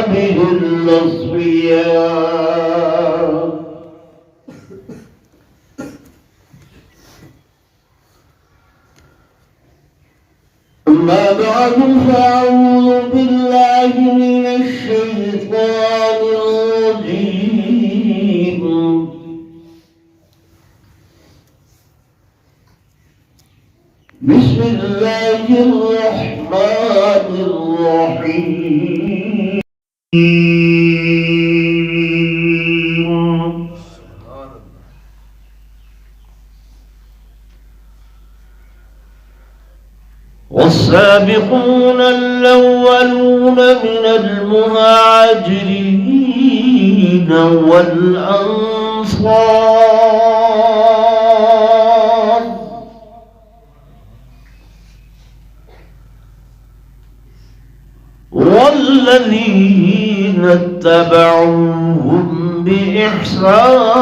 به الأصفياء. أما بعد فأعوذ بالله من الشيطان الرجيم. بسم الله الرحمن الرحيم. والسابقون الأولون من المهاجرين والأنصار والذين اتبعوهم بإحسان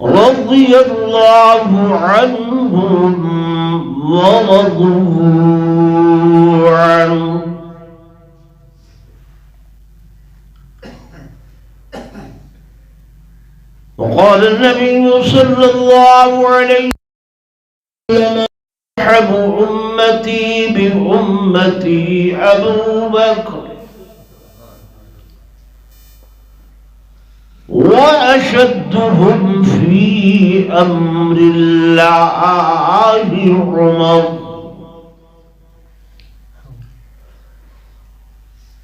رضي الله عنهم ورضوا عنه. وقال النبي صلى الله عليه وسلم: أرحم أمتي بأمتي أبو بكر، وأشدهم في أمر الله عمر،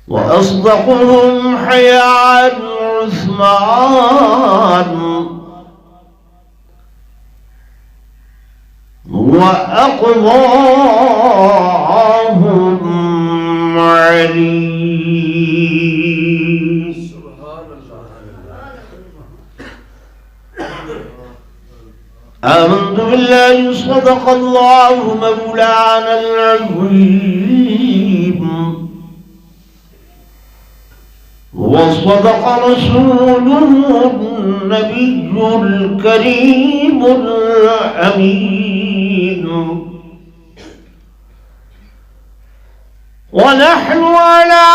وأصدقهم حياء عثمان، وأقضاهم علي. آمنت بالله صدق الله مولانا العظيم، وصدق رسوله النبي الكريم الأمين، ونحن على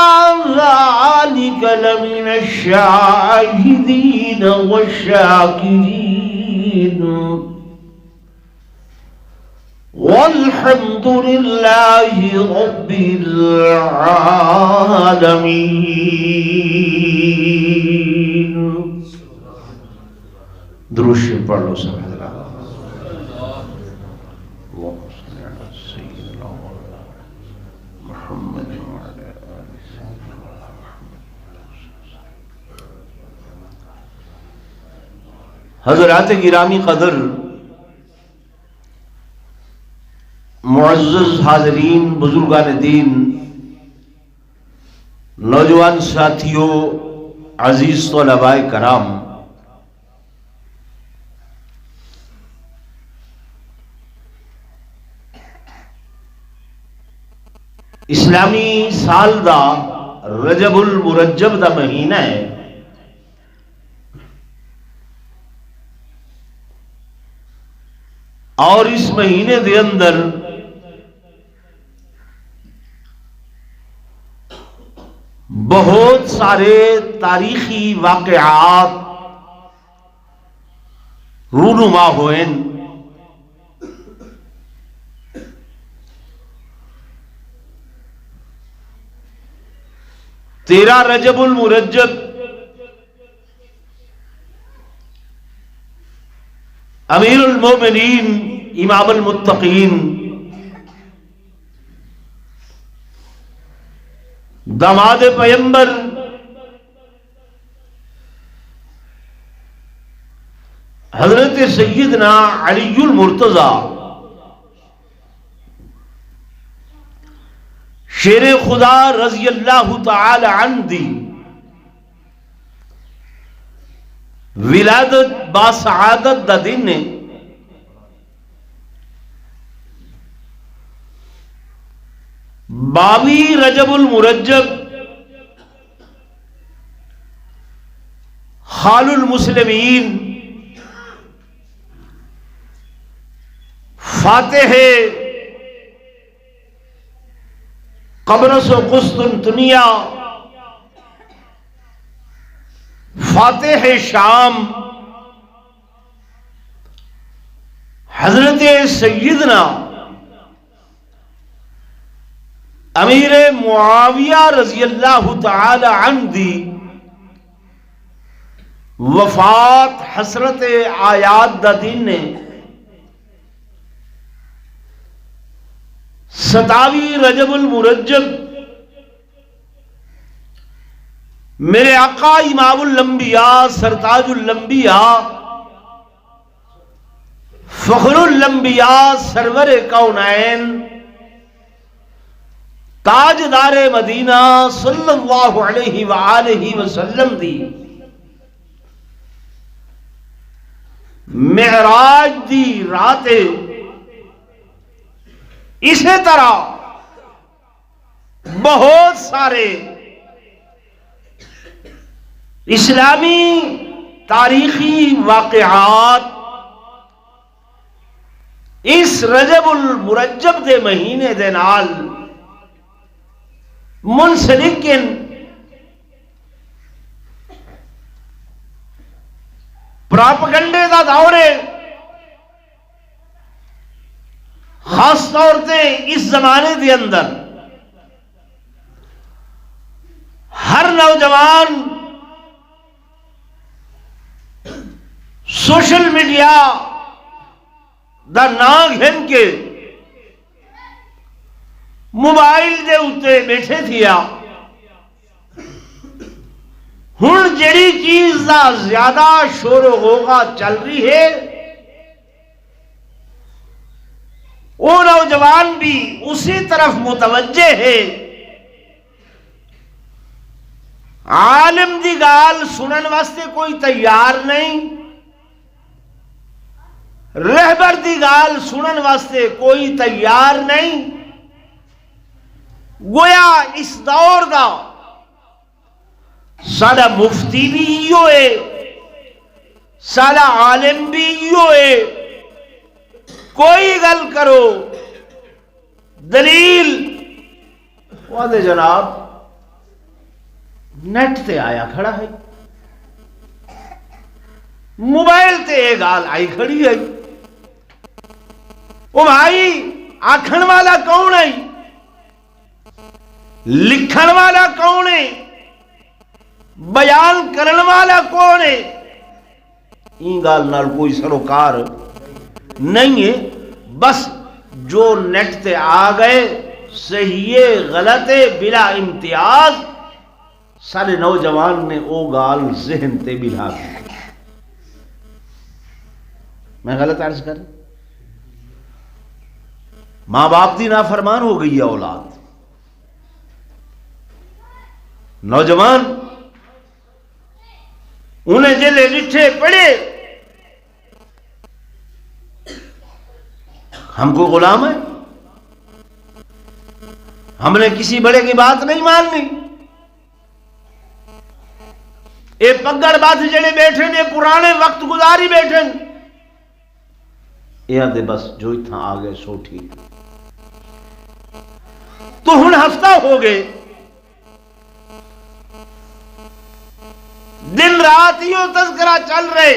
ذلك لمن الشاهدين والشاكرين، والحمد لله رب العالمين. درود شریف پڑھ لو سب حضرات. حضرات گرامی قدر، معزز حاضرین، بزرگان دین، نوجوان ساتھیوں، عزیز طلباء کرام، اسلامی سال دا رجب المرجب دا مہینہ ہے. اور اس مہینے دے اندر بہت سارے تاریخی واقعات رونما ہوئے. 13 رجب المرجب امیر المومنین امام المتقین داماد پیغمبر حضرت سیدنا علی المرتضی شیر خدا رضی اللہ تعالی عنہ دی ولادت با سعادت دا دن نے 22 رجب المرجب خال المسلمین فاتح قبرص و قسطنطنیہ، فاتح شام حضرت سیدنا امیر معاویہ رضی اللہ تعالی عنہ دی وفات حسرت آیات دا دن نے 27 رجب المرجب میرے آقا امام الانبیاء سرتاج الانبیاء فخر الانبیاء سرور کونین تاجدار مدینہ صلی اللہ علیہ وآلہ وسلم دی معراج دی رات اسی طرح بہت سارے اسلامی تاریخی واقعات اس رجب المرجب دے مہینے دے نال منسلکن پراپگنڈے دا دورے خاص طور تے اس زمانے دے اندر ہر نوجوان سوشل میڈیا دا نام گھن کے موبائل دے اتے بیٹھے تھیا ہن جڑی چیز دا زیادہ شور و غوغا چل رہی ہے وہ نوجوان بھی اسی طرف متوجہ ہے، عالم دی گال سنن واسطے کوئی تیار نہیں، رہبر دی گال سنن واسطے کوئی تیار نہیں، گویا اس دور دا سارا مفتی بھی ایو ہے، سارا عالم بھی ایو ہے، کوئی گل کرو دلیل وعدے جناب نیٹ تے آیا کھڑا ہے، موبائل تے یہ گال آئی کھڑی ہے، وہ بھائی آکھن والا کون ہے، لکھن والا کون ہے، بیان کرن والا کون ہے، این گال نال کوئی سروکار نہیں ہے، بس جو نیٹ تے آ گئے صحیح غلط بلا امتیاز سارے نوجوان نے او گال ذہن تے بلا دی۔ میں غلط عرض کر ماں باپ دی نافرمان ہو گئی ہے اولاد، نوجوان انہیں جلے لٹھے پڑے ہم کو غلام ہے، ہم نے کسی بڑے کی بات نہیں ماننی، اے پگڑ بات جڑے بیٹھے نے پرانے وقت گزاری بیٹھے یہ آدھے بس جو اتنا آگے سو ٹھیک، تو ہن ہفتہ ہو گئے دن رات یہ تذکرہ چل رہے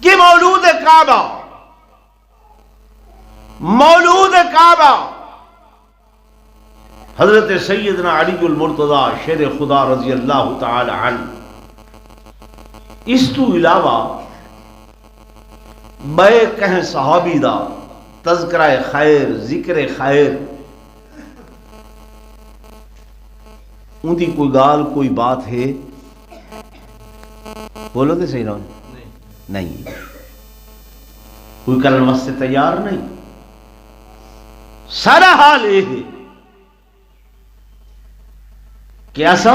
کہ مولود کعبہ حضرت سیدنا علی المرتضی شیر خدا رضی اللہ تعالی عنہ، اس تو علاوہ بے کہیں صحابی دا تذکرہ خیر ذکر خیر ان دی کوئی گال کوئی بات ہے، بولو تو صحیح نہیں، کوئی کرن واسطے تیار نہیں، سارا حال یہ ہے کہ ایسا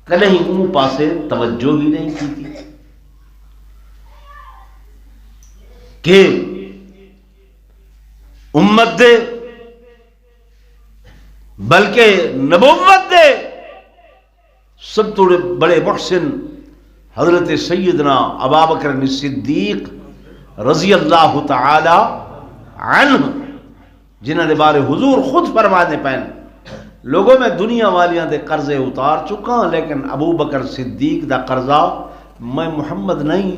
کہیں ان پاسے توجہ ہی نہیں کی تھی کہ امت دے بلکہ نبوت دے سب تو بڑے محسن حضرت سیدنا ابوبکر صدیق رضی اللہ تعالی عنہ جنہاں دے بارے حضور خود فرمانے پین لوگوں میں دنیا والیاں دے قرضے اتار چکا لیکن ابو بکر صدیق دا قرضہ میں محمد نہیں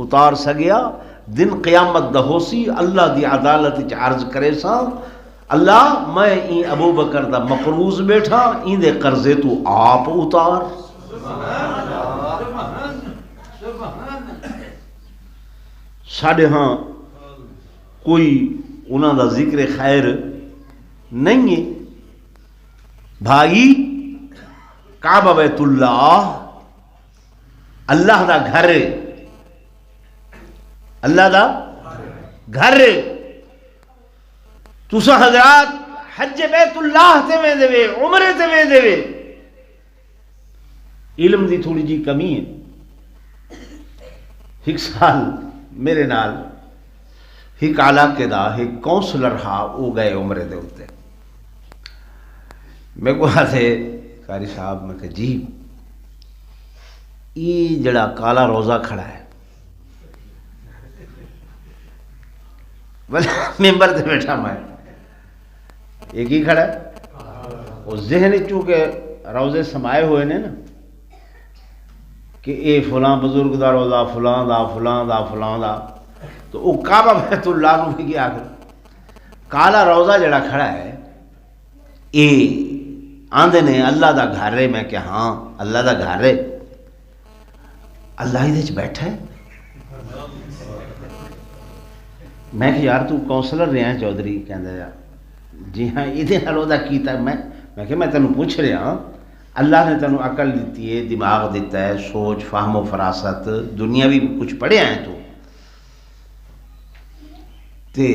اتار سگیا. دن قیامت دا ہو سی اللہ دی عدالت وچ عرض کرے سا اللہ میں این ابو بکر دا مقروض بیٹھا این دے قرضے تو آپ اتار. ساڑھے ہاں کوئی انہاں دا ذکر خیر نہیں ہے. بھائی کعبہ بیت اللہ اللہ دا گھر ہے, اللہ دا گھر ہے. تسا حضرات حج بیت اللہ تے میں دے عمرے تے میں دے علم دی تھوڑی جی کمی ہے. ایک سال میرے نال ایک علاقے دا ایک کونسلر ہا او گئے عمرے دے ہوتے. میں کو آتے قاری صاحب میں کہ جی یہ جڑا کالا روزہ کھڑا ہے بلے ممبر تے بیٹھا میں ایک ہی کھڑا ہے اس ذہن چونکہ روزے سمائے ہوئے نے نا کہ اے فلاں بزرگ دا روزہ فلاں دا فلاں دا فلاں دا تو وہ کعبہ بیت اللہ نو بھی کیا کر کالا روزہ جڑا کھڑا ہے اے آندے نے اللہ دا گھر ہے. میں کہ ہاں اللہ دا گھر ہے, اللہ ہی دیچ بیٹھا ہے. میں کہ یار تو کونسلر رہا ہے چودھری کہندے یار جی ہاں یہ روزہ کیتا ہے. میں کہ میں تینوں پوچھ رہا ہاں اللہ نے تینوں عقل دیتی ہے دماغ دیتا ہے سوچ فہم و فراست دنیا بھی کچھ پڑھے ہیں تو تے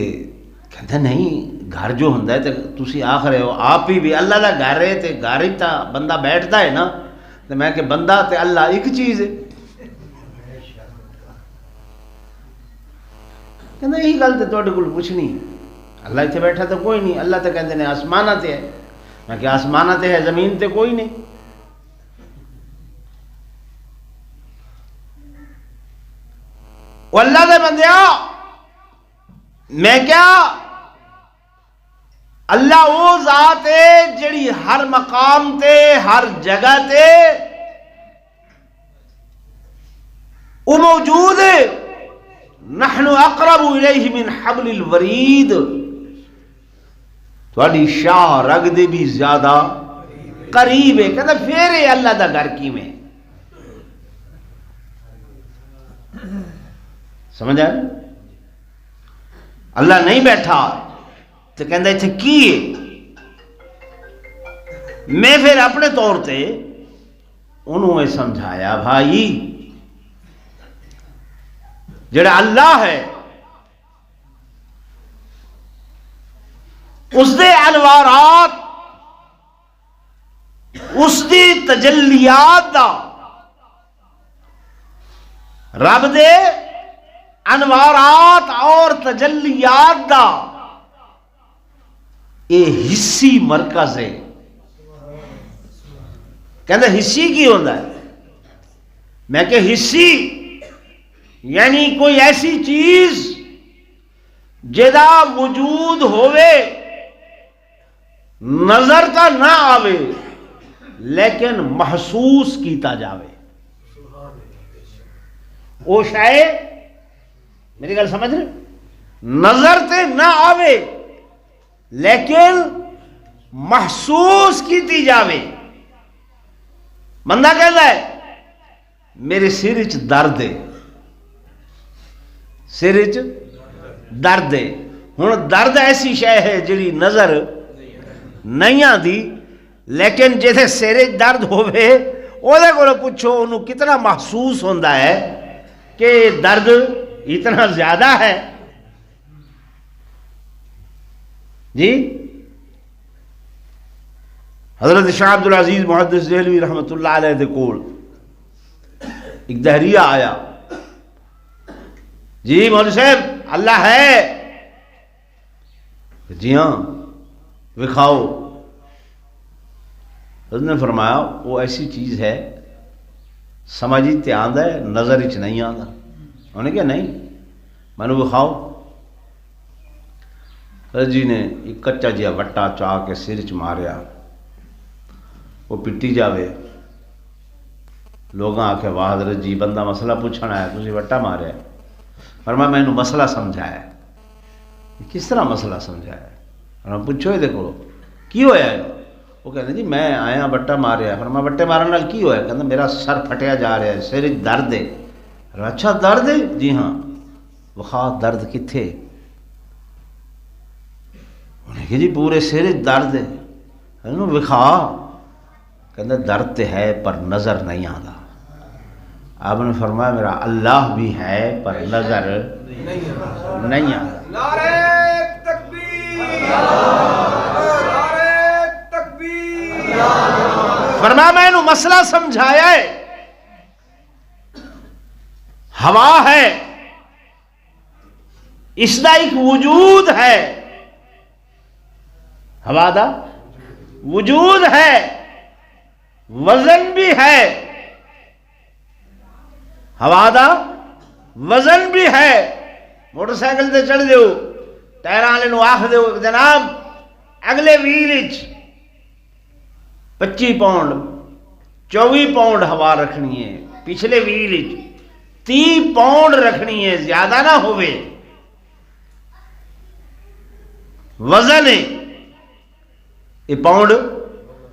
کہتا نہیں گھر جو ہوں تے تسی آخ رہے ہو آپ ہی بھی اللہ دا گھر ہے تے گھر ہی تا بندہ بیٹھتا ہے نا. تے میں کہ بندہ تے اللہ ایک چیز ہے. کہتا یہی گل تے تواڈے کول پوچھنی اللہ اتنے بیٹھا تو کوئی نہیں. اللہ تے کہندے نے آسمانہ تے ہے. میں کہ آسمانہ تے ہے زمین تے کوئی نہیں. اللہ دے بندیا میں کیا اللہ وہ ذات ہے جڑی ہر مقام تے ہر جگہ تے وہ موجود ہے. نحن اقرب الیہ من حبل الورید تھوڑی شاہ رگ دے بھی زیادہ قریب ہے. کہتا پھر اللہ دا گھر کی میں سمجھ آئے اللہ نہیں بیٹھا تو کہندہ اتھے کی ہے. میں پھر اپنے طور تے انہوں نے سمجھایا بھائی جڑا اللہ ہے اس دے انوارات اس دی تجلیات دا رب دے انوارات اور تجلیات دا اے حصی مرکز ہے. کہندے حصی کی ہوتا ہے. میں کہ حصی یعنی کوئی ایسی چیز جدا وجود ہوئے نظر تا نہ آوے لیکن محسوس کیتا جاوے. وہ شاید میری گل سمجھ رہے نظر تے نہ آوے لیکن محسوس کیتی جاوے. بندہ کہتا ہے میرے سر وچ درد ہے سر وچ درد ہے. ہن درد ایسی شے ہے جڑی نظر نہیں آتی لیکن جیسے سر وچ درد ہوئے وہ پوچھو انہوں کتنا محسوس ہوتا ہے کہ درد اتنا زیادہ ہے. جی حضرت شاہ عبدالعزیز محدث دہلوی رحمۃ اللہ علیہ دے کول ایک دہریہ آیا. جی مولوی صاحب اللہ ہے؟ جی ہاں وکھاؤ. حضرت نے فرمایا وہ ایسی چیز ہے سمجھ تے آندا ہے نظر وچ نہیں آندا. انہوں نے کہا نہیں میں نے وکھاؤ. رجی نے ایک کچا جہا وٹا چاہ کے سر چ ماریا، وہ پٹی جاوے، لوگاں آکھے واہ رجی بندہ مسئلہ پوچھنا ہے، تسی وٹا ماریا۔ فرمایا میں انہوں مسئلہ سمجھایا۔ کس طرح مسئلہ سمجھایا؟ فرمایا پوچھو یہ دیکھو کی ہویا ہے؟ وہ کہتے جی میں آیا وٹا ماریا۔ فرمایا وٹے مارن نال کی ہویا؟ کہتے میرا سر پھٹیا جا رہا ہے، سر درد ہے۔ اچھا درد ہے؟ جی ہاں۔ وخا درد کتھے؟ انہیں کہ جی پورے سر درد ہے۔ وخا؟ کہتے درد تے ہے پر نظر نہیں آتا۔ آپ نے فرمایا میرا اللہ بھی ہے پر نظر نہیں آتا۔ نعرہ تکبیر، نعرہ تکبیر۔ فرمایا میں انہوں مسئلہ سمجھایا ہے، ہوا ہے، اس دا ایک وجود ہے، ہوا دا وجود ہے، وزن بھی ہے، ہوا دا وزن بھی ہے۔ موٹر سائیکل تے چڑھ دیو، ٹائراں والے نوں آکھ دیو جناب اگلے ویل وچ 25 پاؤنڈ 24 پاؤنڈ ہوا رکھنی ہے، پچھلے ویل وچ 30 پاؤنڈ رکھنی ہے، زیادہ نہ ہوئے۔ وزن ہے، یہ پاؤنڈ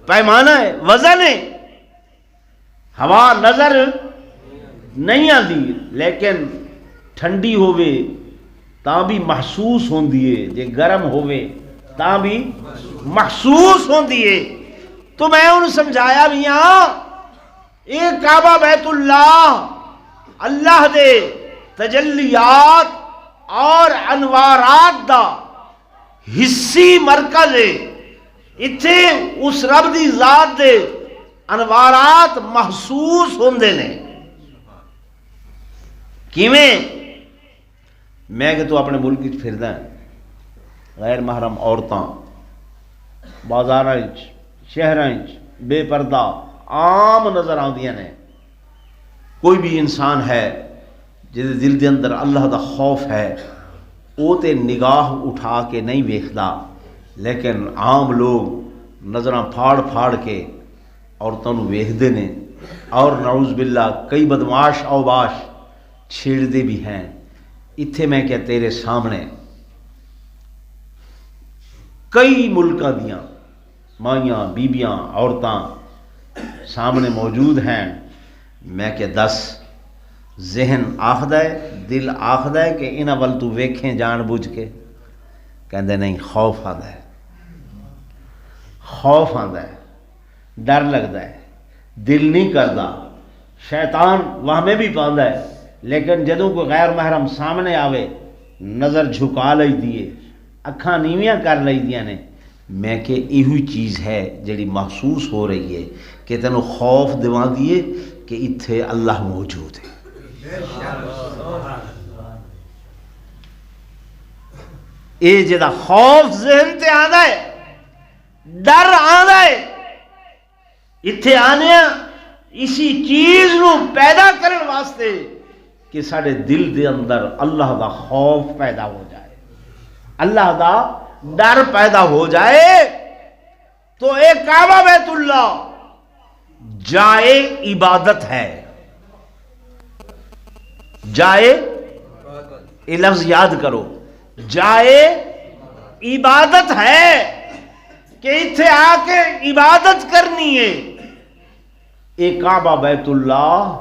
پیمانہ ہے، وزن ہے۔ ہوا نظر نہیں آتی لیکن ٹھنڈی ہوئے تاں بھی محسوس ہوندی ہے، جے گرم ہوئے تاں بھی محسوس ہوندی ہے۔ تو میں انہوں سمجھایا بھی ہاں اے کعبہ بیت اللہ اللہ دے تجلیات اور انوارات دا حصی مرکز ہے، اتھے اس رب دی ذات دے انوارات محسوس ہوندے نے۔ کیویں؟ میں کہ تو اپنے ملک وچ پھردا ہے، غیر محرم عورتاں بازاراں وچ شہراں وچ بے پردہ عام نظر آندیاں نے۔ کوئی بھی انسان ہے جس دل دے اندر اللہ دا خوف ہے وہ تے نگاہ اٹھا کے نہیں ویکھدا، لیکن عام لوگ نظراں پھاڑ پھاڑ کے عورتوں نوں ویکھدے نے، اور نعوذ باللہ کئی بدماش اوباش چھیڑدے بھی ہیں۔ اتھے میں کہ تیرے سامنے کئی ملکاں دیاں مائیاں بیبیاں عورتاں سامنے موجود ہیں، میں کہ دس ذہن آخدا ہے، دل آخدا ہے کہ انہاں ول تو ویکھیں جان بوجھ کے؟ کہندے نہیں، خوف آندا ہے، خوف آندا ہے، ڈر لگدا ہے، دل نہیں کردا۔ شیطان وہاں میں بھی پاندا ہے، لیکن جدوں کوئی غیر محرم سامنے آوے نظر جھکا لئی دیے، اکھاں نیویاں کر لئی دیاں نے۔ میں کہ ایہی چیز ہے جڑی محسوس ہو رہی ہے کہ تینوں خوف دیواں دیے کہ اتھے اللہ موجود ہے۔ اے جدا خوف ذہن تے آندا ہے، ڈر آندا ہے، اتھے آنے اسی چیز نو پیدا کرن واسطے کہ ساڑے دل دے اندر اللہ دا خوف پیدا ہو جائے، اللہ دا ڈر پیدا ہو جائے۔ تو ایک کعبہ بیت اللہ جائے عبادت ہے، جائے یہ لفظ یاد کرو، جائے عبادت ہے کہ اتھے آ کے عبادت کرنی ہے۔ ایک کعبہ بیت اللہ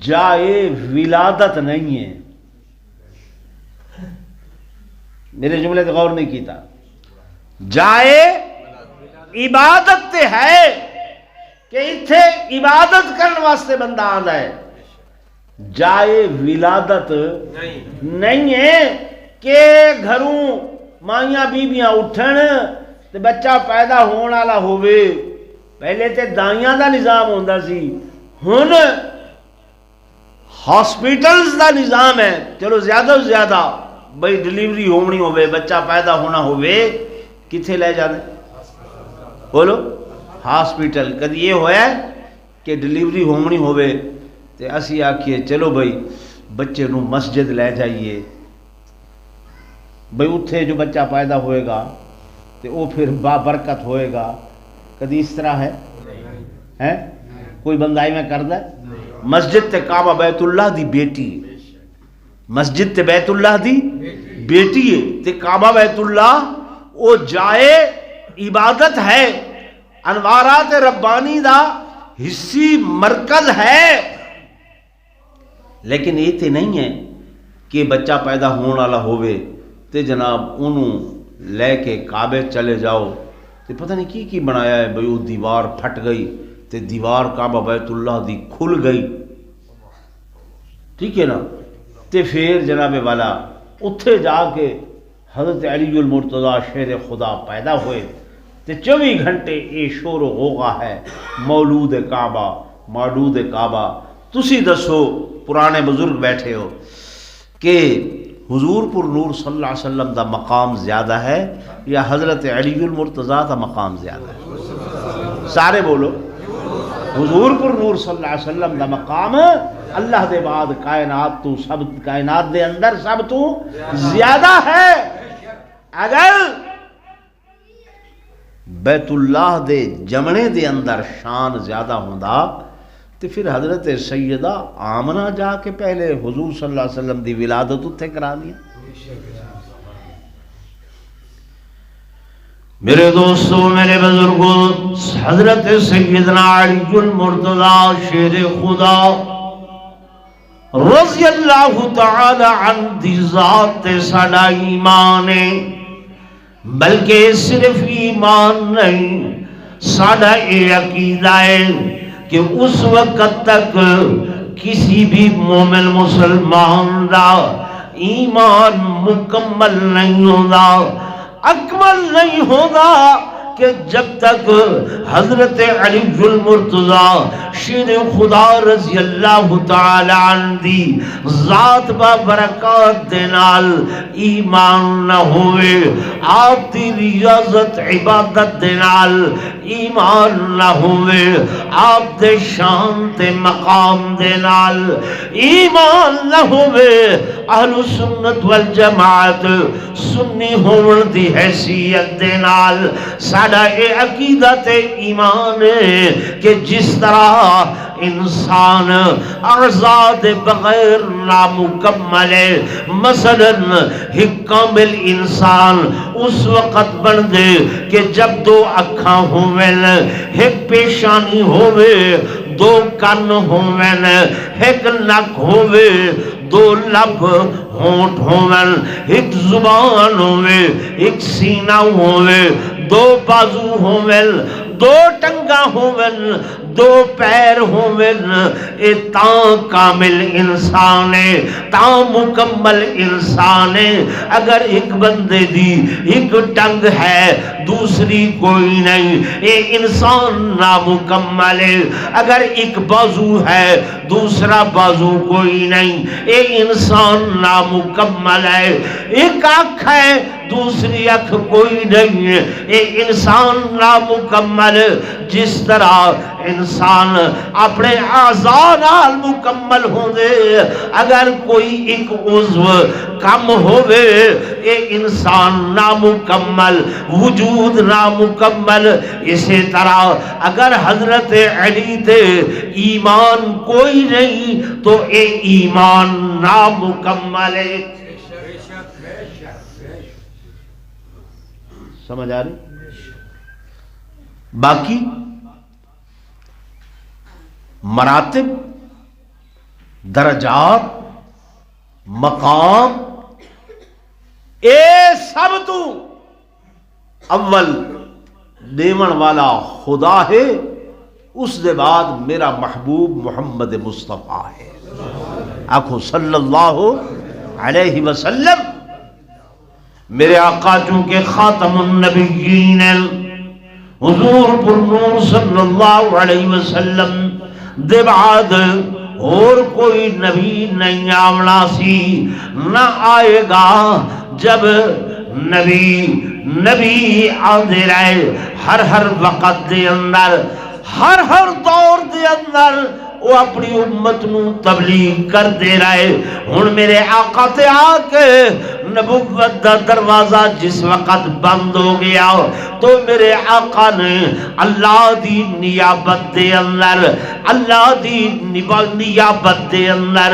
جائے ولادت نہیں ہے۔ میرے جملے تے غور نہیں کیتا، جائے عبادت تے ہے کہ اتھے عبادت کرنے واسطے بندہ آندا ہے، جائے ولادت نہیں ہے کہ گھروں مائیاں بیبیاں اٹھن تے بچہ پیدا ہون والا ہوئے۔ پہلے تے دائیاں دا نظام ہوندا سی، ہن ہاسپیٹلز دا نظام ہے۔ چلو زیادہ سے زیادہ بھئی ڈیلیوری ہونی ہوئے، بچہ پیدا ہونا ہوئے، کتھے لے جانے؟ بولو ہاسپیٹل۔ کدی یہ ہویا ہے کہ ڈیلیوری ہونی ہوئے تے اسی آکھیے چلو بھئی بچے نو مسجد لے جائیے، بھئی اتھے جو بچہ پیدا ہوئے گا تو وہ پھر بابرکت ہوئے گا، کدی اس طرح ہے کوئی بندائی میں کردہ ہے؟ مسجد تے کعبہ بیت اللہ دی بیٹی، مسجد تے بیت اللہ دی بیٹی ہے تے کعبہ بیت اللہ وہ جائے عبادت ہے، انوارات ربانی دا حصی مرکز ہے، لیکن یہ تے نہیں ہے کہ بچہ پیدا ہونے والا ہوئے تے جناب انہوں لے کے کعبے چلے جاؤ تے پتہ نہیں کی بنایا ہے بھئی وہ دیوار پھٹ گئی تے دیوار کعبہ بیت اللہ دی کھل گئی، ٹھیک ہے نا، تے پھر جناب والا اتھے جا کے حضرت علی المرتضیٰ شیر خدا پیدا ہوئے تے 24 گھنٹے یہ شور و غوغا ہے مولود کعبہ معدود کعبہ۔ تسی دسو پرانے بزرگ بیٹھے ہو کہ حضور پر نور صلی اللہ علیہ وسلم دا مقام زیادہ ہے یا حضرت علی المرتضیٰ دا مقام زیادہ ہے؟ سارے بولو، حضور پر نور صلی اللہ علیہ وسلم دا مقام اللہ دے بعد کائنات تو سب کائنات دے اندر سب تو زیادہ ہے۔ اگر بیت اللہ دے جمنے دے اندر شان زیادہ ہوندا تو پھر حضرت سیدہ آمنہ جا کے پہلے حضور صلی اللہ علیہ وسلم دی ولادت اتھے کرا دیا۔ میرے دوستو، میرے بزرگوں، حضرت سیدنا علی المرتضیٰ شیر خدا رضی اللہ تعالی عنہ دی ذات ساڈا ایمان ہے، بلکہ صرف ایمان نہیں، ساڈا یہ عقیدہ ہے کہ اس وقت تک کسی بھی مومن مسلمان دا ایمان مکمل نہیں ہوگا، اکمل نہیں ہوگا کہ جب تک حضرت علی المرتضیٰ شیر خدا رضی اللہ تعالی عنہ دی ذات با برکات دے نال ایمان نہ ہوئے، آپ دی ریاضت عبادت دے نال ایمان نہ ہوئے، آپ دے شان تے مقام دے نال ایمان نہ ہوئے، اہل سنت والجماعت سنی ہون دی حیثیت دے نال ساڈا اے عقیدہ تے ایمان ہے کہ جس طرح انسان اعضاء بغیر نامکمل ہے، مثلا ایک کامل انسان اس وقت بن دے کہ جب 2 اکھاں ہوویں، ایک پیشانی ہووے، 2 کن ہوویں، ایک نک ہووے، 2 لب ہونٹ ہوویں، ایک زبان ہووے، ایک سینہ ہووے، 2 بازو ہوویں، 2 ٹنگاں ہوویں، 2 پیر ہوویں، اے تاں کامل انسان ہے، تاں مکمل انسان ہے۔ اگر ایک بندے دی ایک ٹنگ ہے دوسری کوئی نہیں، اے انسان نامکمل ہے۔ اگر ایک بازو ہے دوسرا بازو کوئی نہیں، اے انسان نامکمل ہے۔ ایک آنکھ ہے دوسری آنکھ کوئی نہیں ہے، اے انسان نامکمل۔ جس طرح انسان اپنے اعضاء نال مکمل ہوندے، اگر کوئی ایک عضو کم ہوئے اے انسان نامکمل، وجود نامکمل۔ اسی طرح اگر حضرت علی تے ایمان کوئی نہیں تو اے ایمان نامکمل ہے۔ سمجھ آ رہی؟ باقی مراتب، درجات، مقام، اے سب تو اول دیون والا خدا ہے، اس دے بعد میرا محبوب محمد مصطفیٰ ہے۔ آنکھوں صلی اللہ علیہ وسلم، میرے آقا چونکہ خاتم النبیین حضور پر نور صلی اللہ علیہ وسلم دے بعد اور کوئی نبی نہیں آونا سی، نہ آئے گا۔ جب نبی آدھے رہے ہر وقت دے اندر، ہر دور دے اندر وہ اپنی امت نو تبلیغ کر دے رہے. ہن میرے آقا تے آ کے نبوت دا دروازہ جس وقت بند ہو گیا تو میرے آقا نے اللہ دی نیابت دے اندر نیابت دے اندر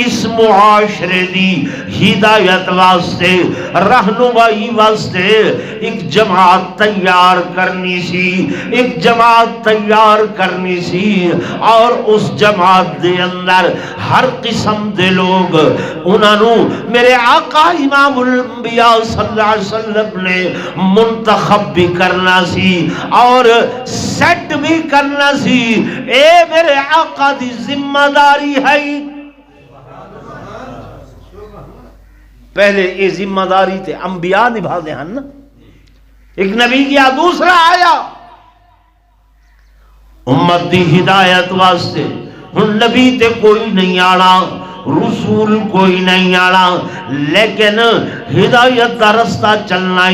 اس معاشرے دی ہدایت واسطے رہنمائی واسطے ایک جماعت تیار کرنی سی اور اس جماعت دے اندر ہر قسم دے لوگ انہوں میرے آقا امام الانبیاء صلی اللہ علیہ وسلم نے منتخب بھی کرنا سی اور سیٹ بھی کرنا سی. اے میرے آقا دی ذمہ داری ہے. پہلے یہ ذمہ داری تے انبیاء نبھا دے ہیں نا. ایک نبی کیا دوسرا آیا امت دی ہدایت واسطے. ہن نبی تے کوئی نہیں آنا, رسول کوئی نہیں آنا, لیکن ہدایت دا رستہ چلنا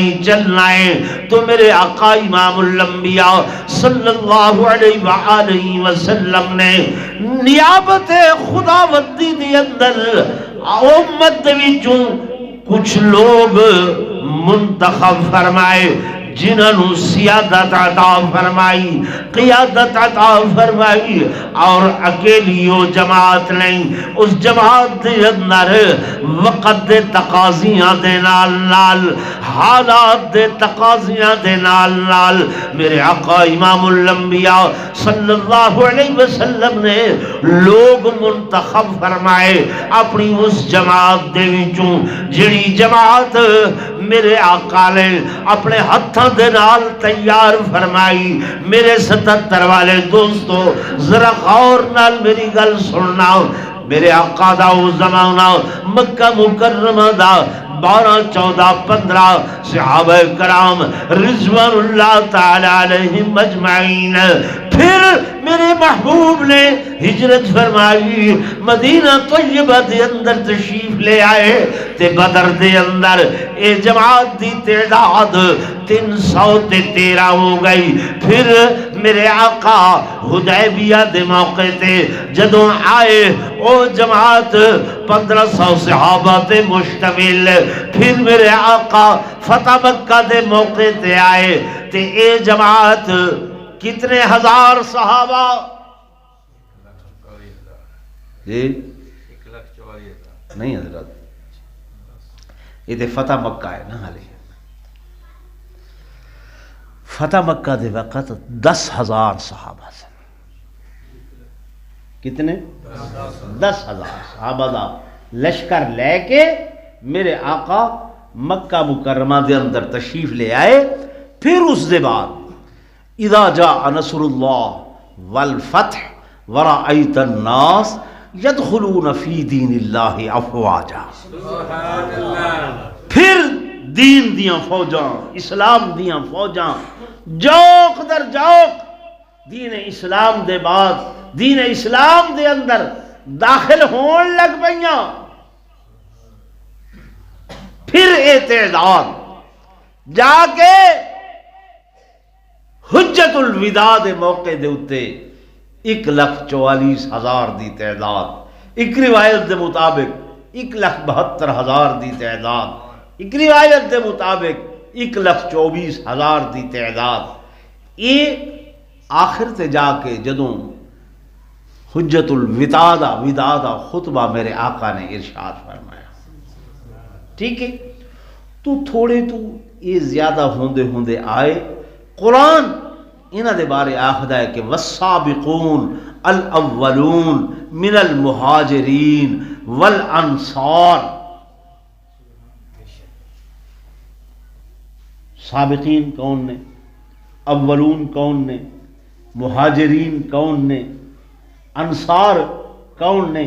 ہے. تو میرے آقا امام الانبیاء صلی اللہ علیہ وآلہ وسلم نے نیابت خداوندی دے اندر امت دے وچوں کچھ لوگ منتخب فرمائے جنہوں سیادت عطا فرمائی, قیادت عطا فرمائی. اور اکیلی وہ جماعت نہیں, اس جماعت دے اندر وقت دے تقاضیاں دے نال حالات دے تقاضیاں دے نال میرے آقا امام الانبیاء صلی اللہ علیہ وسلم نے لوگ منتخب فرمائے اپنی اس جماعت دے وچوں جڑی جماعت میرے آقا نے اپنے ہتھاں دے نال تیار فرمائی. میرے 77 والے دوستو ذرا غور نال میری گل سننا. میرے آقا دا او زمانہ مکہ مکرمہ دا 12 14 15 صحابہ کرام رضوان اللہ تعالی علیہم اجمعین. پھر میرے محبوب نے ہجرت فرمائی, مدینہ طیبہ دے اندر تشریف لے آئے تے بدر دے اندر اے جماعت دی تعداد 313 ہو گئی. پھر میرے آقا حدیبیہ دے موقع تے جدوں آئے او جماعت 1500 صحابہ تے مشتمل. پھر میرے آقا فتح مکہ دے موقع تے آئے تے اے جماعت کتنے ہزار صحابہ جی 1,44,000 نہیں حضرت, یہ تے فتح مکہ ہے نا. حالی فتح مکہ دے وقت 10,000 صحابہ سن. کتنے 10,000 صحابہ دا لشکر لے کے میرے آقا مکہ مکرمہ دے اندر تشریف لے آئے. پھر اس دے بعد اذا جاء نصر اللہ والفتح ورأیت الناس یدخلون فی دین اللہ افواجا. پھر دین دیاں فوجاں, اسلام دیاں فوجاں جوق در جوق دین اسلام دے بعد دین اسلام دے اندر داخل ہون لگ پئیاں. پھر اے تعداد جا کے حجت الوداع دے موقع دے اتے 1,44,000 دی تعداد, ایک روایت دے مطابق 1,72,000 دی تعداد, ایک روایت دے مطابق 1,24,000 دی تعداد. یہ آخر تے جا کے جدوں حجت الوداع دا خطبہ میرے آقا نے ارشاد فرمایا. ٹھیک ہے, تو تھوڑے تو یہ زیادہ ہوندے آئے. قرآن انہاں دے بارے آخدا ہے کہ والسابقون الاولون من المہاجرین والانصار. سابقین کون نے, اولون کون نے, مہاجرین کون نے, انصار کون نے.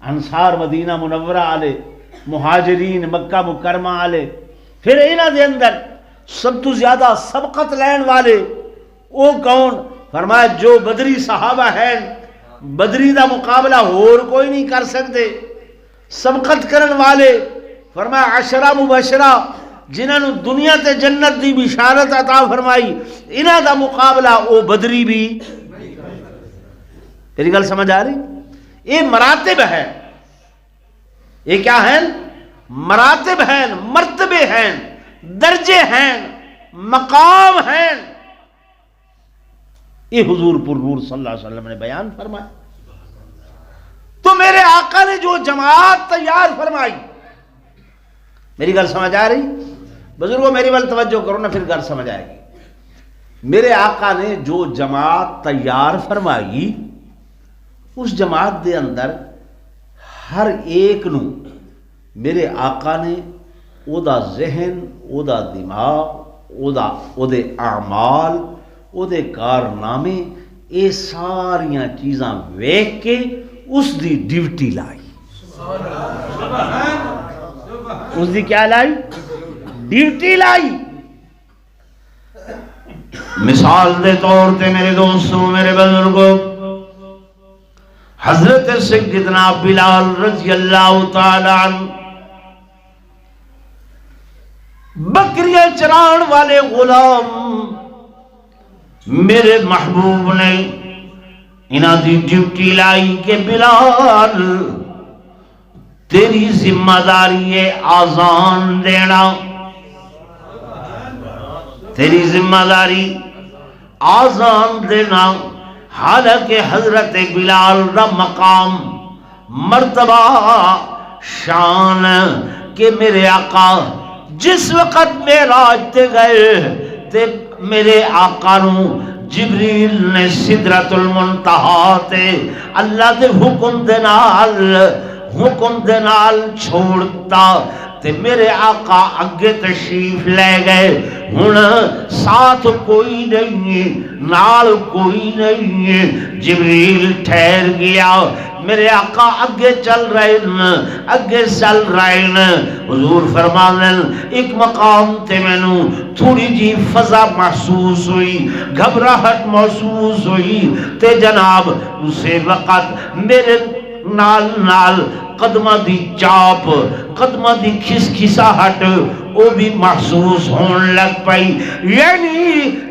انصار مدینہ منورہ والے, مہاجرین مکہ مکرمہ والے. پھر انہاں دے اندر سب تو زیادہ سبقت لین والے وہ کون؟ فرمایا جو بدری صحابہ ہیں, بدری دا مقابلہ اور کوئی نہیں کر سکتے. سبقت کرن والے فرمایا 10 مبشرہ جنہوں دنیا تے جنت دی بشارت عطا فرمائی, انہاں دا مقابلہ او بدری بھی. میری گل سمجھ آ رہی؟ یہ مراتب ہے، یہ کیا ہیں؟ مراتب ہیں، مرتبے ہیں، درجے ہیں، مقام ہیں. یہ حضور پر نور صلی اللہ علیہ وسلم نے بیان فرمایا. تو میرے آقا نے جو جماعت تیار فرمائی، میری گل سمجھ آ رہی؟ بزرگوں میری بل توجہ کرو نا، پھر گل سمجھ آئے گی. میرے آقا نے جو جماعت تیار فرمائی، اس جماعت دے اندر ہر ایک نو میرے آقا نے او دا ذہن، او دا دماغ، او دے اعمال، او دے کارنامے، یہ ساریاں چیزاں ویکھ کے اس دی ڈیوٹی لائی. اس دی کیا لائی؟ ڈیوٹی لائی. مثال دے طور تے میرے دوستوں، میرے بزرگوں، حضرت سیدنا بلال رضی اللہ تعالی عنہ بکریاں چران والے غلام میرے محبوب نے انہاں دی ڈیوٹی لائی کہ بلال تیری ذمہ داری ہے آزان دینا، تیری ذمہ داری آزان دینا. حالانکہ حضرت بلال دا مقام، مرتبہ، شان کہ میرے آقا جس وقت معراج تے گئے تے میرے آقا نو جبریل نے سدرۃ المنتہا تے اللہ دے حکم دے نال چھوڑتا تے میرے آقا اگے تشریف لے گئے. ہن ساتھ کوئی نہیں، نال کوئی نہیں، جبریل ٹھہر گیا. میرے آقا اگے چل رہے ہیں، اگے چل رہے ہیں. حضور فرمانے ایک مقام تے مینوں تھوڑی جی فضا محسوس ہوئی، گھبراہٹ محسوس ہوئی تے جناب اسے وقت میرے نال قدمہ دی چاپ، قدمہ دی کھسکھساہٹ وہ بھی محسوس ہون لگ پئی. یعنی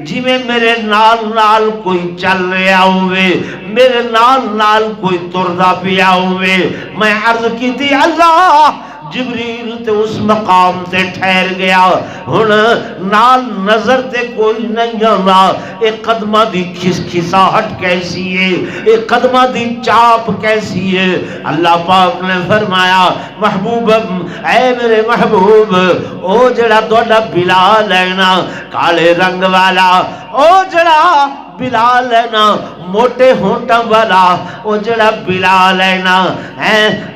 جی میں میرے نال کوئی چل رہا ہوئے، میرے نال کوئی تردا پیا ہوئے. میں عرض کی تھی اللہ جبریل تے اس مقام تے ٹھہر گیا، ہن نال نظر تے کوئی نہیں آنا. اے قدمہ دی کھسکھساہٹ کیسی ہے، اے قدمہ دی چاپ کیسی ہے. اللہ پاک نے فرمایا محبوب، اے میرے محبوب، او جڑا تہاڈا بلال ہے نا کالے رنگ والا، او جڑا بلال ہے نا موٹے ہونٹاں والا، او جڑا بلال ہے نا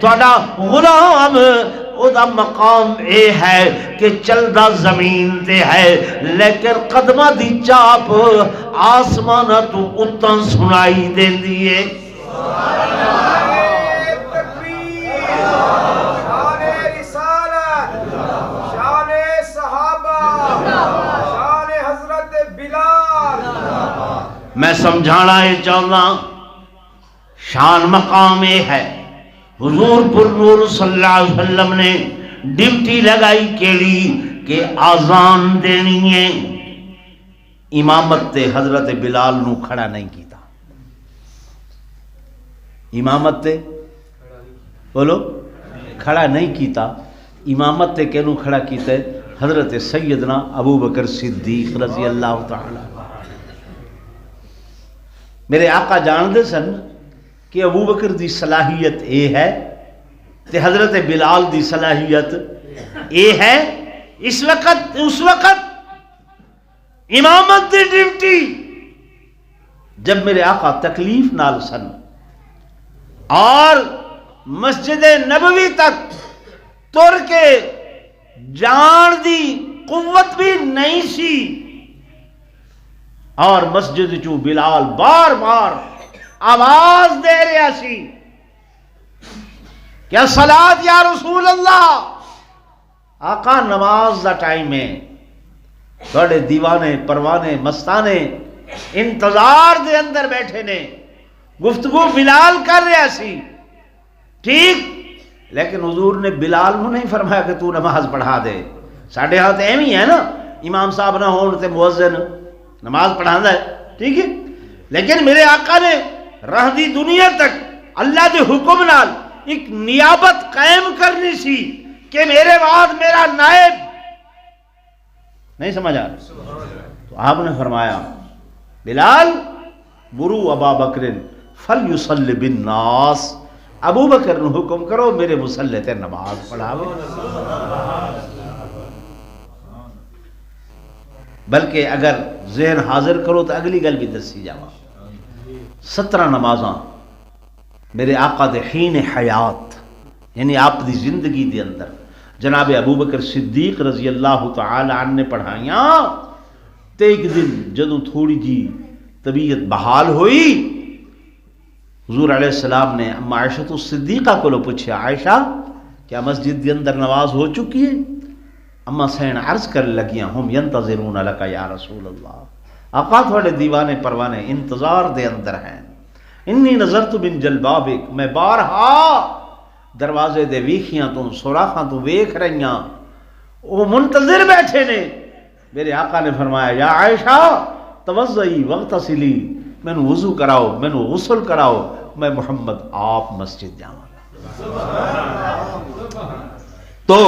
تہاڈا غلام، او دا مقام اے ہے کہ چلدا زمین تے ہے لیکن قدمہ دی چاپ آسمانہ تو اتاں سنائی دیندی ہے. میں سمجھانا یہ چاہنا شان مقام یہ ہے. حضور پر نور صلی اللہ علیہ وسلم نے ڈیوٹی لگائی کیڑی کہ آزان دینی ہے. امامت تے حضرت بلال نو کھڑا نہیں کیتا. امامت تے بولو کھڑا نہیں کیتا. امامت تے کینو کھڑا کیتا ہے؟ حضرت سیدنا ابو بکر صدیق رضی اللہ تعالی. میرے آقا جان دے سن کہ ابو بکر دی صلاحیت اے ہے تے حضرت بلال دی صلاحیت اے ہے. اس وقت امامت دی ڈیوٹی جب میرے آقا تکلیف نال سن اور مسجد نبوی تک تر کے جان دی قوت بھی نہیں سی اور مسجد چو بلال بار بار آواز دے رہا سی کیا صلاۃ یا رسول اللہ. آقا نماز دا ٹائم ہے، تھوڑے دیوانے پروانے مستانے انتظار دے اندر بیٹھے نے، گفتگو بلال کر رہا سی ٹھیک، لیکن حضور نے بلال کو نہیں فرمایا کہ تو نماز پڑھا دے. ساڑھے ہاتھ ایمی ہے نا، امام صاحب نہ ہون تے مؤذن نماز پڑھانا ہے ٹھیک ہے، لیکن میرے آقا نے رہ دی دنیا تک اللہ دے حکم نال ایک نیابت قائم کرنی سی کہ میرے بعد میرا نائب نہیں سمجھ آ رہا. تو آپ نے فرمایا بلال مرو ابا بکر فلیصلی بالناس، ابو بکر نے حکم کرو میرے مصلی تے نماز پڑھاوے. بلکہ اگر ذہن حاضر کرو تو اگلی گل بھی دسی جاواں. 17 نمازاں میرے آقا دے حین حیات یعنی آپ دی زندگی دے اندر جناب ابو بکر صدیق رضی اللہ تعالی عنہ نے پڑھائیاں. تے ایک دن جدوں تھوڑی جی طبیعت بحال ہوئی حضور علیہ السلام نے اما عائشہ صدیقہ کو پوچھا عائشہ کیا مسجد دے اندر نماز ہو چکی ہے؟ اما سین عرض کر لگیاں ہم ینتظرون لکا یا رسول اللہ، آقا تھوڑے دیوانے پروانے انتظار دے اندر ہیں. انی نظرت من جلبابک، میں بارہا دروازے دے ویکھیاں تو سوراخاں تو ویکھ رہیاں وہ منتظر بیٹھے نے. میرے آقا نے فرمایا یا عائشہ توضئی واغتسلی، میں نو وضو کراؤ میں نو غسل کراؤ، میں محمد آپ مسجد جاواں. تو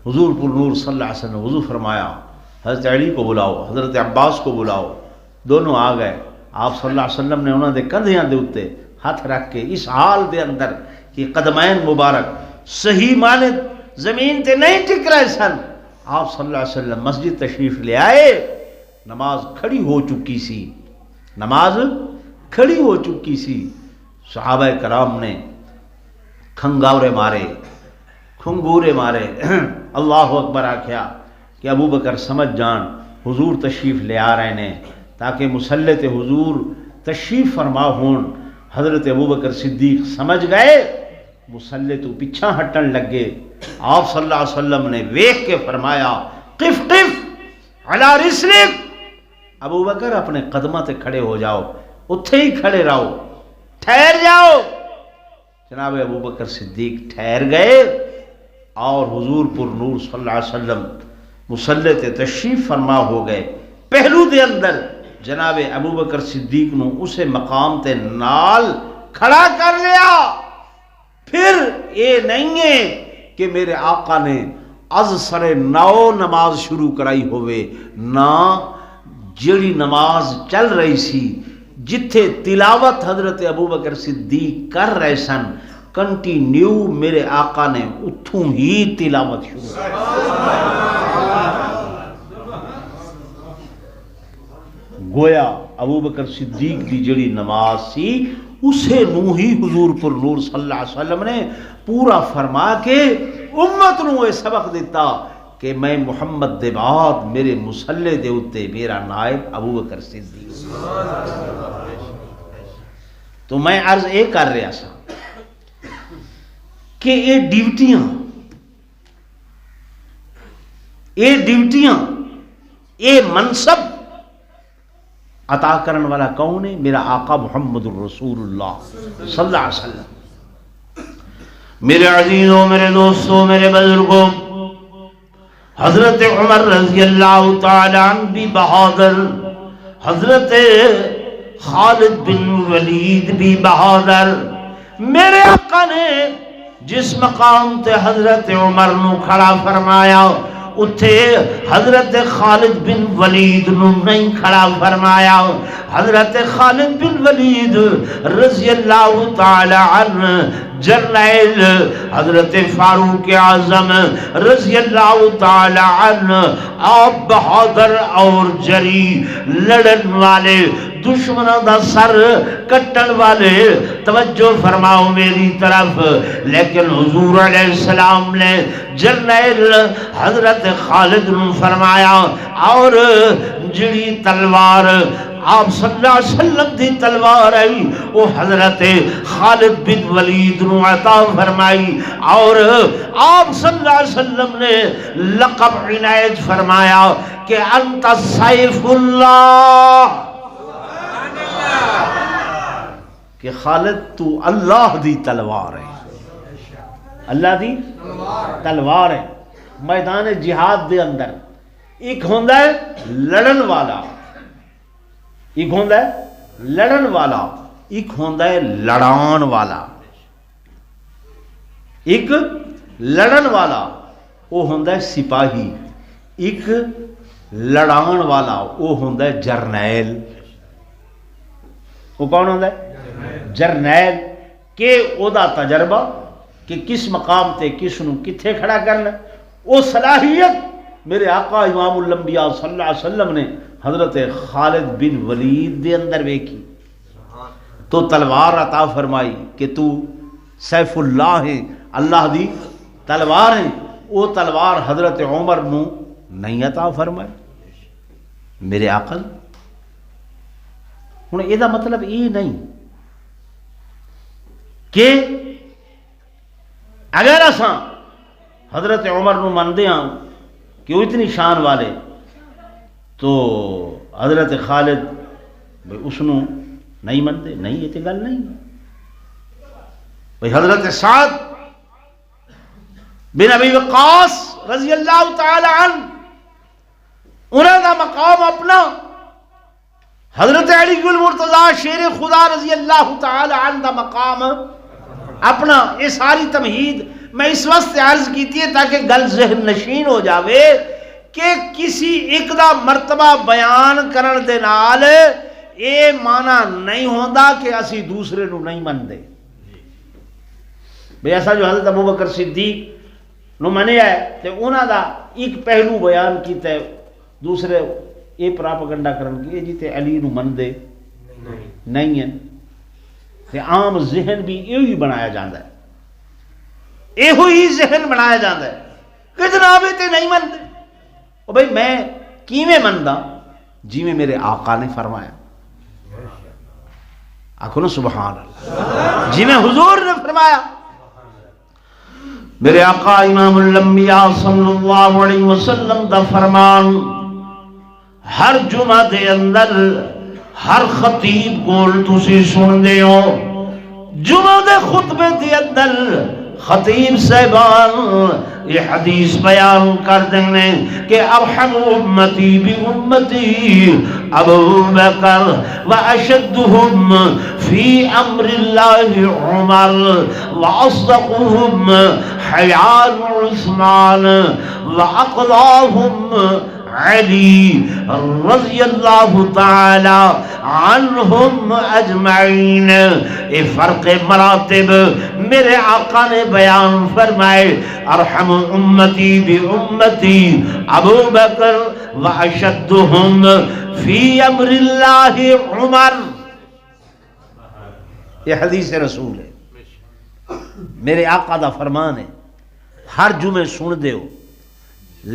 حضور پر نور صلی اللہ علیہ وسلم نے وضو فرمایا، حضرت علی کو بلاؤ حضرت عباس کو بلاؤ، دونوں آ گئے. آپ صلی اللہ علیہ وسلم نے انہوں نے کندھیاں دے اتے ہاتھ رکھ کے اس حال دے اندر کہ قدمین مبارک صحیح معنی زمین تے نہیں ٹک رہے سن، آپ صلی اللہ علیہ وسلم مسجد تشریف لے آئے. نماز کھڑی ہو چکی سی، نماز کھڑی ہو چکی سی. صحابہ کرام نے کھنگاورے مارے کھنگورے مارے اللہ اکبر آکھیا کہ ابو بکر سمجھ جان حضور تشریف لے آ رہے نے، تاکہ مصلی تے حضور تشریف فرما ہون. حضرت ابو بکر صدیق سمجھ گئے، مصلی تو پیچھا ہٹن لگے. آپ صلی اللہ علیہ وسلم نے ویکھ کے فرمایا قف قف علی رسلک، ابو بکر اپنے قدمہ تے کھڑے ہو جاؤ، اتھے ہی کھڑے رہو، ٹھہر جاؤ. جناب ابو بکر صدیق ٹھہر گئے اور حضور پر نور صلی اللہ علیہ وسلم مصلی تے تشریف فرما ہو گئے. پہلو دے اندر جناب ابو بکر صدیق نو اسے مقام تے نال کھڑا کر لیا. پھر یہ نہیں ہے کہ میرے آقا نے از سر نو نماز شروع کرائی ہوئے، نہ جڑی نماز چل رہی سی جتھے تلاوت حضرت ابو بکر صدیق کر رہے سن کنٹینیو میرے آقا نے اتھوں ہی تلاوت شروع کرائی. گویا ابو بکر صدیق دی جڑی نماز سی اسے نو ہی حضور پر نور صلی اللہ علیہ وسلم نے پورا فرما کے امت نو یہ سبق دیتا کہ میں محمد دے بعد میرے مصلی دے اتے میرا نائب ابو بکر صدیق. تو میں عرض اے کر رہا سا کہ یہ ڈیوٹیاں یہ منصب عطا کرن والا کون ہے؟ میرا آقا محمد الرسول اللہ صلی اللہ علیہ وسلم. میرے عزیزوں، میرے دوستوں، میرے بزرگوں، حضرت عمر رضی اللہ تعالی عنہ بھی بہادر، حضرت خالد بن ولید بھی بہادر. میرے آقا نے جس مقام تے حضرت عمر نو کھڑا فرمایا اتھے حضرت خالد بن ولید نو نہیں کھڑا فرمایا. حضرت خالد بن ولید رضی اللہ تعالی عنہ جرنیل حضرت فاروق اعظم رضی اللہ تعالی عنہ آپ بہادر اور جری لڑن والے دشمنوں دا سر کٹن والے، توجہ فرماؤ میری طرف. لیکن حضور علیہ السلام نے جرنیل حضرت خالد نے فرمایا اور جڑی تلوار آپ صلی اللہ علیہ وسلم دی تلوار آئی وہ حضرت خالد بن ولید نو عطا فرمائی اور آپ صلی اللہ علیہ وسلم نے لقب عنایت فرمایا کہ انت سیف اللہ، کہ خالد تو اللہ دی تلوار ہے، اللہ دی تلوار ہے. میدان جہاد دے اندر ایک ہوندا ہے لڑن والا، ایک ہوندا ہے لڑن والا، ایک ہوندا ہے لڑان والا. ایک لڑن والا وہ ہوندا ہے سپاہی، ایک لڑان والا وہ ہوندا ہے جرنیل. وہ کون ہوندا ہے؟ جرنیل. کہ او دا تجربہ کہ کس مقام تے کس نو کتھے کھڑا کرنا، وہ صلاحیت میرے آقا امام الانبیاء صلی اللہ علیہ وسلم نے حضرت خالد بن ولید دے اندر ویکھی. تو تلوار عطا فرمائی کہ تو سیف اللہ ہے، اللہ دی تلوار ہے. وہ تلوار حضرت عمر نو نہیں عطا فرمائی میرے آقا. ہن یہ مطلب یہ نہیں کہ اگر اساں حضرت عمر نو مندے ہاں کہ وہ اتنی شان والے، تو حضرت خالد اس نو نہیں مندے. نہیں، یہ تو گل نہیں. بھئی حضرت سعد بن ابی وقاص رضی اللہ تعالی عنہ، انہوں کا مقام اپنا، حضرت علی المرتضیٰ شیر خدا رضی اللہ تعالی عنہ کا مقام اپنا. یہ ساری تمہید میں اس وقت عرض کیتی ہے تاکہ گل ذہن نشین ہو جاوے کہ کسی ایک دا مرتبہ بیان کرن دے نال اے مانا نہیں ہوندا کہ اسی دوسرے نو نہیں مندے. بے ایسا جو حضرت ابوبکر صدیق نو منیا ہے تے انہاں دا ایک پہلو بیان کیتا ہے، دوسرے یہ پراپگنڈا کرن کی جی تے علی نو مندے نہیں ہیں. تے عام ذہن بھی یہی بنایا جاندا ہے، یہ ہی ذہن بنایا جاندا ہے کہ جناب تے نہیں مندے. او بھئی میں کیویں مندا؟ جی میں میرے آقا نے فرمایا. آکھو نا سبحان اللہ. جی میں حضور نے فرمایا. میرے آقا امام الانبیاء صلی اللہ علیہ وسلم دا فرمان ہر جمعہ دے اندر ہر خطیب کول تسی سن دے ہو. جمعہ دے خطبے دے اندر خطیب صاحبان یہ حدیث بیان کر دیں کہ ارحم امتی بی امتی ابو بکر واشدہم فی امر اللہ عمر واصدقہم حیان عثمان واقضاہم علی رضی اللہ تعالی عنہم اجمعین. اے فرق مراتب میرے آقا نے بیان فرمائے. ارحم امتی بی امتی ابو بکر واشدہم فی امر اللہ عمر. یہ حدیث رسول ہے، میرے آقا دا فرمان ہے. ہر جمعے سن دے ہو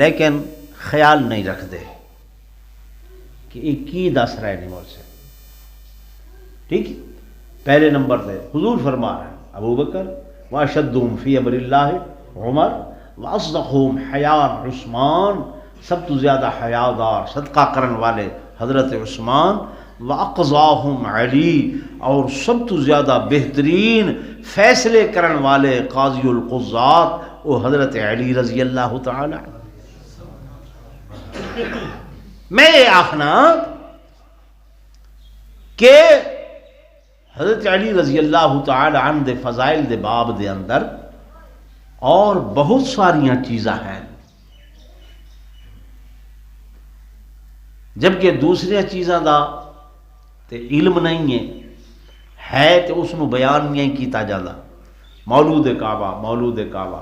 لیکن خیال نہیں رکھ دے کہ یہ کی دس رہے نہیں مجھ سے. ٹھیک ہے، پہلے نمبر پہ حضور فرما رہے ہیں ابو بکر واشدہم فی امر اللہ عمر واصدقہم حیان عثمان، سب تو زیادہ حیادار صدقہ کرن والے حضرت عثمان، واقضاہم علی، اور سب تو زیادہ بہترین فیصلے کرن والے قاضی القضات وہ حضرت علی رضی اللہ تعالی. میں یہ آخنا کہ حضرت علی رضی اللہ تعالی عنہ دے فضائل دے باب دے اندر اور بہت ساریاں چیزاں ہیں، جبکہ دوسری چیزاں دا تے علم نہیں ہے تے اس نو بیان نہیں کیتا جاتا. مولود کعبہ، مولود کعبہ،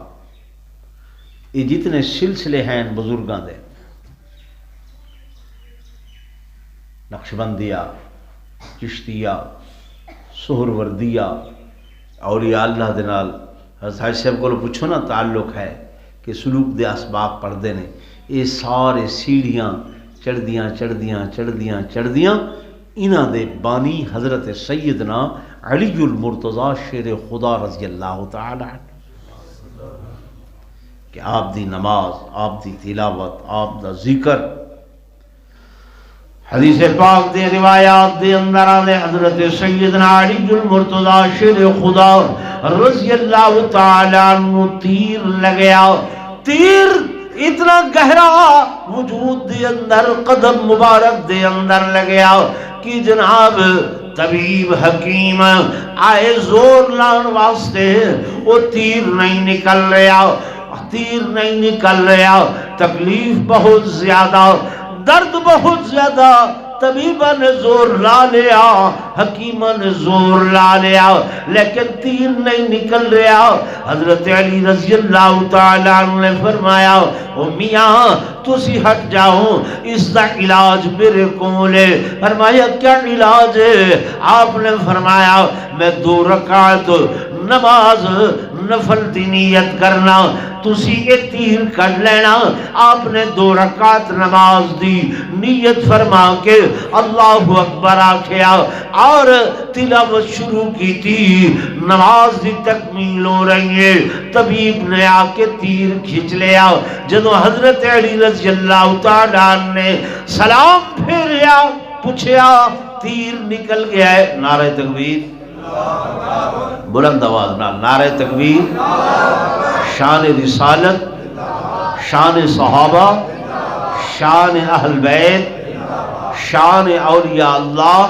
یہ جتنے سلسلے ہیں بزرگاں دے، نقشبندیہ، چشتیہ، سہروردیہ، اولیاء اللہ دے نال حضرت حاجی صاحب کو پوچھو نا تعلق ہے کہ سلوک دے اسباق پڑھتے ہیں. یہ سارے سیڑھیاں چڑھدیاں چڑھدیاں چڑھدیاں چڑھدیاں انہاں دے بانی حضرت سیدنا علی المرتضیٰ شیر خدا رضی اللہ تعالی عنہ، کہ آپ دی نماز، آپ دی تلاوت، آپ دا ذکر. حدیث پاک دے روایات دے اندر آنے حضرت سیدنا علی المرتضیٰ شیر خدا رضی اللہ تعالی عنہ تیر لگیا. تیر اتنا گہرا وجود دے اندر، قدم مبارک دے اندر لگیا کہ جناب طبیب حکیم آئے زور لان واسطے، وہ تیر نہیں نکل رہا، تیر نہیں نکل رہا، تکلیف بہت زیادہ، درد بہت زیادہ، طبیبہ نے زور لا لیا، حکیمہ نے زور لا لیا، لیکن تیر نہیں نکل رہا۔ حضرت علی رضی اللہ تعالیٰ عنہ نے فرمایا او میاں تسی ہٹ جاؤ، اس دا علاج میرے کولے۔ فرمایا کیا علاج ہے؟ آپ نے فرمایا میں 2 رکعت نماز نفل دی نیت کرنا، تسی اے تیر کر لینا۔ آپ نے 2 رکعت نماز دی نیت فرما کے اللہ اکبر آکھیا اور تلاوت شروع کی تھی، نماز دی تکمیل ہو رہی ہے، طبیب نے آ کے تیر کھچ لیا۔ جدو حضرت علی رضی اللہ تعالیٰ نے سلام پھیریا، پوچھیا تیر نکل گیا ہے؟ نعرہ تکبیر، بلند آواز نال نعرہ تکبیر، شان رسالت، شان صحابہ، شان اہل بیت، شان اولیاء اللہ،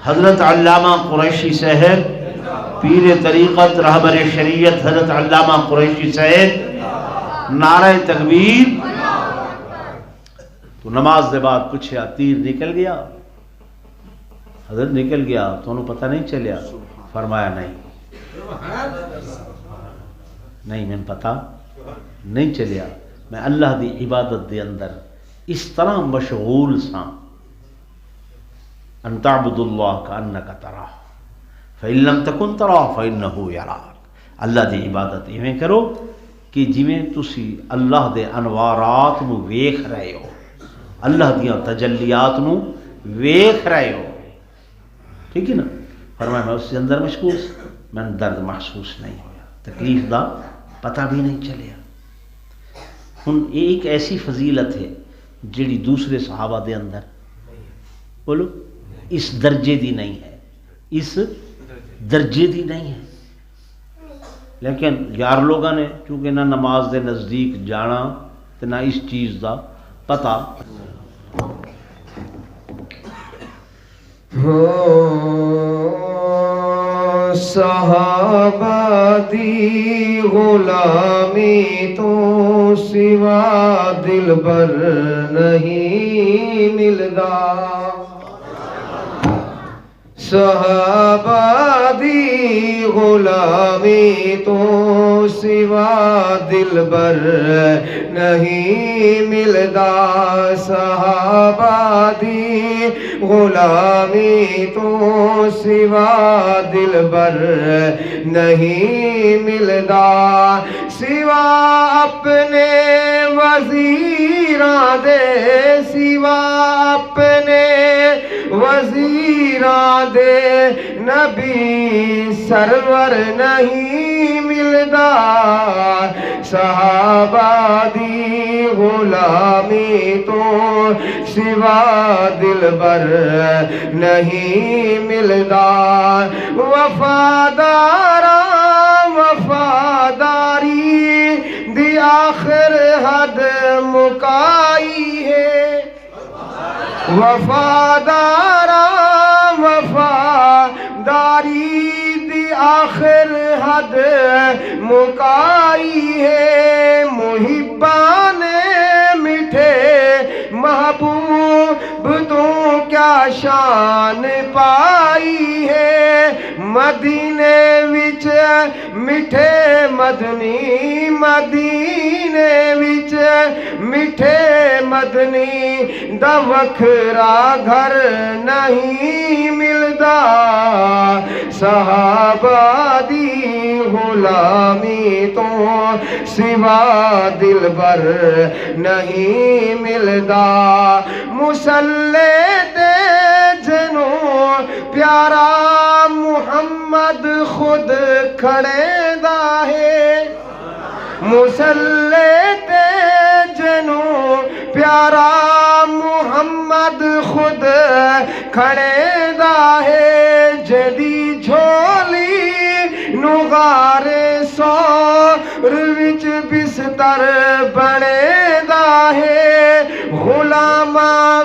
حضرت علامہ قریشی صاحب پیر طریقت رہبر شریعت حضرت علامہ قریشی صاحب، نعرہ تکبیر۔ تو نماز دے بعد پوچھیا تیر نکل گیا؟ حضرت نکل گیا، تو انہوں پتہ نہیں چلیا؟ فرمایا نہیں میں پتہ نہیں چلیا، میں اللہ دی عبادت دے اندر اس طرح مشغول ساں، ان تعبد اللہ کانک تراہ فإن لم تکن تراہ فإنہ یراک۔ اللہ دی عبادت ایویں کرو کہ جویں تسی اللہ دے انوارات نو ویکھ رہے ہو، اللہ دیاں تجلیات نو ویکھ رہے ہو، ٹھیک ہے نا؟ فرمایا میں اس کے اندر مشغول، میں درد محسوس نہیں ہویا، تکلیف دا پتہ بھی نہیں چلیا۔ ہن ایک ایسی فضیلت ہے جڑی دوسرے صحابہ دے اندر بولو اس درجے دی نہیں ہے، اس درجے دی نہیں ہے، لیکن یار لوگاں نے چونکہ نہ نماز دے نزدیک جانا تے نہ اس چیز دا پتہ۔ صحابہ دی غلامی تو سوا دلبر نہیں ملدا، صحابہ دی غلامی تو سوا دلبر نہیں ملدا، صحابہ دی غلامی تو سوا دلبر نہیں ملدا، سوا اپنے وزیراں دے، سوا اپنے وزیراں دے نبی سرور نہیں ملدا، صحابہ دی غلامی تو سوا دلبر نہیں ملدا، وفادارا وفاداری دی آخر حد مکائی ہے، وفادارا وفاداری دی آخر حد مکائی ہے، محبان میٹھے محبوب تو کیا شان پائی ہے، مدینے وچ میٹھے مدنی، مدینے وچ میٹھے مدنی دا وکھرا گھر نہیں ملدا، صحابہ دی غلامی تو سوا دلبر نہیں ملدا، مصلی تے جنوں پیارا محمد خود کھڑے دا ہے، مصلی تے جنوں پیارا محمد خود کھڑے دا ہے، جدی جھولی نغارے سور وچ بستر بنے دا ہے، غلام